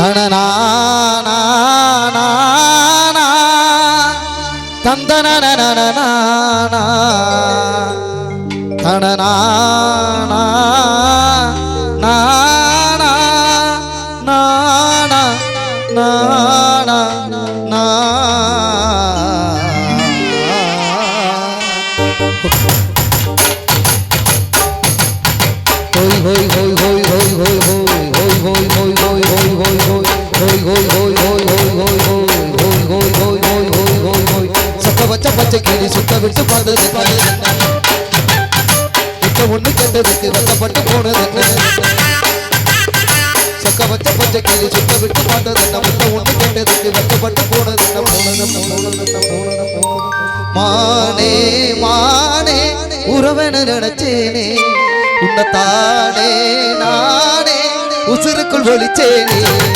தனனா தந்தன தனனா பச்சை கிளி சுத்த விட்டு பார்த்தது இப்ப ஒண்ணு கேட்டதுக்கு வெக்கப்பட்டு போனது சொக்க வச்ச பச்சை கிளி சுத்த விட்டு பார்த்தது இப்ப ஒண்ணு கேட்டதுக்கு வெக்கப்பட்டு போனது மானே மானே உறவன நினைச்சேனே உன்னை தானே நானே உசுருக்குள் ஒளிச்சேனே